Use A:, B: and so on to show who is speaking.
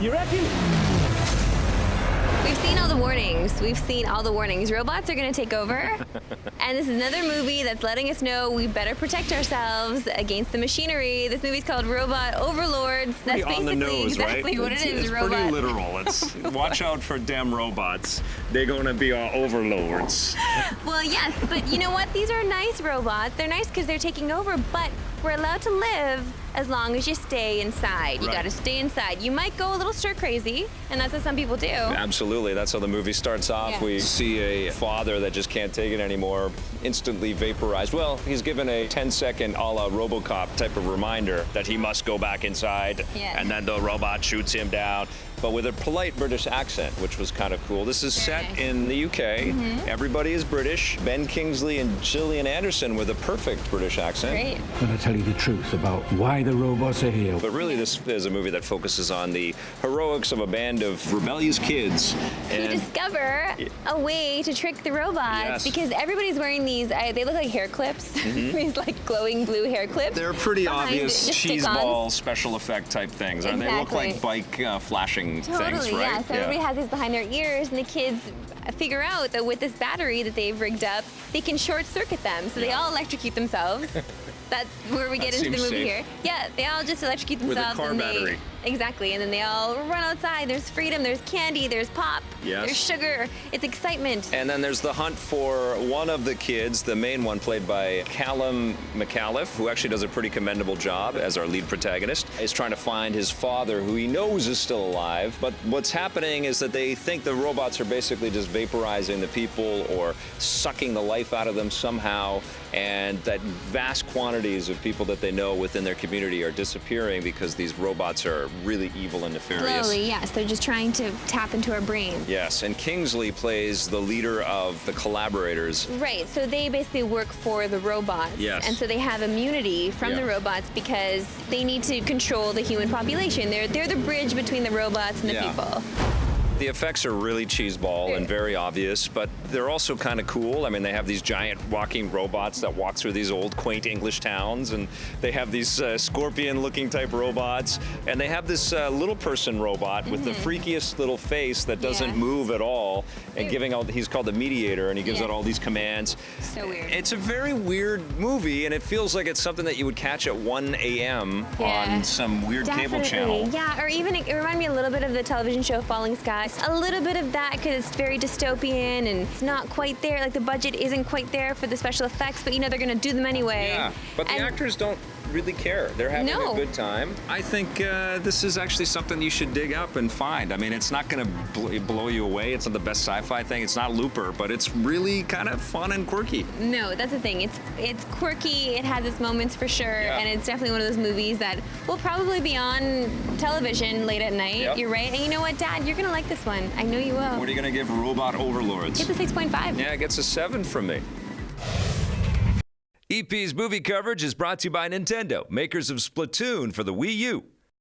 A: You reckon?
B: We've seen all the warnings. We've seen all the warnings. Robots are going to take over. And this is another movie that's letting us know we better protect ourselves against the machinery. This movie's called Robot Overlords. That's
C: Pretty on the
B: basically
C: nose,
B: exactly
C: right?
B: what it is,
C: It's
B: robot.
C: pretty literal. It's watch out for them robots. They're gonna be our overlords.
B: Well, yes, but you know what? These are nice robots. They're nice because they're taking over, but we're allowed to live as long as you stay inside. You
C: Right.
B: gotta stay inside. You might go a little stir crazy, and that's what some people do.
C: Absolutely. That's how the movie starts off.
B: Yeah.
C: We see a father that just can't take it anymore, instantly vaporized. Well, he's given a 10-second a la RoboCop type of reminder that he must go back inside,
B: Yeah.
C: and then the robot shoots him down, but with a polite British accent, which was kind of cool. This is
B: Very
C: set
B: nice.
C: in the UK. Everybody is British. Ben Kingsley and Gillian Anderson with a perfect British accent.
B: Great.
A: I'm gonna tell you the truth about why the robots are here.
C: But really, this is a movie that focuses on the heroics of a band of rebellious kids.
B: You discover a way to trick the robots
C: Yes.
B: because everybody's wearing these, they look like hair clips, these like glowing blue hair clips.
C: They're pretty
B: behind
C: obvious
B: just stick-ons.
C: cheeseball special effect type things. And they look like bike flashing
B: Totally,
C: things, right?
B: yeah. So everybody has these behind their ears, and the kids figure out that with this battery that they've rigged up, they can short circuit them. So they all electrocute themselves. That's where we get
C: That
B: into the
C: seems
B: movie
C: safe.
B: here. Yeah, they all just electrocute
C: With a
B: themselves.
C: car
B: and
C: battery.
B: Exactly, and then they all run outside. There's freedom, there's candy, there's pop,
C: Yes.
B: there's sugar. It's excitement.
C: And then there's the hunt for one of the kids, the main one played by Callum McAuliffe, who actually does a pretty commendable job as our lead protagonist. Is trying to find his father, who he knows is still alive. But what's happening is that they think the robots are basically just vaporizing the people or sucking the life out of them somehow, and that vast quantities of people that they know within their community are disappearing because these robots are really evil and nefarious.
B: Slowly, yes. They're just trying to tap into our brain.
C: Yes, and Kingsley plays the leader of the collaborators.
B: Right, so they basically work for the robots.
C: Yes.
B: And so they have immunity from the robots because they need to control the human population. They're the bridge between the robots and the
C: Yeah.
B: people.
C: The effects are really cheeseball and very obvious, but they're also kind of cool. I mean, they have these giant walking robots that walk through these old, quaint English towns, and they have these scorpion-looking type robots, and they have this little person robot with the freakiest little face that doesn't move at all, and giving out. He's called the mediator, and he gives out all these commands.
B: So weird.
C: It's a very weird movie, and it feels like it's something that you would catch at 1 a.m. on some weird cable channel.
B: Yeah, or even it reminded me a little bit of the television show Falling Skies. A little bit of that because it's very dystopian and it's not quite there. Like the budget isn't quite there for the special effects, but you know they're going to do them anyway.
C: Yeah, but the
B: And-
C: actors don't really care. They're having
B: No.
C: a good time. I think this is actually something you should dig up and find. I mean, it's not going to blow you away. It's not the best sci-fi thing. It's not Looper, but it's really kind of fun and quirky.
B: No, that's the thing. It's quirky. It has its moments for sure,
C: Yeah.
B: and it's definitely one of those movies that will probably be on television late at night.
C: Yep.
B: You're right. And you know what, Dad? You're gonna like this one. I know you will.
C: What are you going to give Robot Overlords?
B: Get the 6.5.
C: Yeah, it gets a 7 from me. EP's movie coverage is brought to you by Nintendo, makers of Splatoon for the Wii U.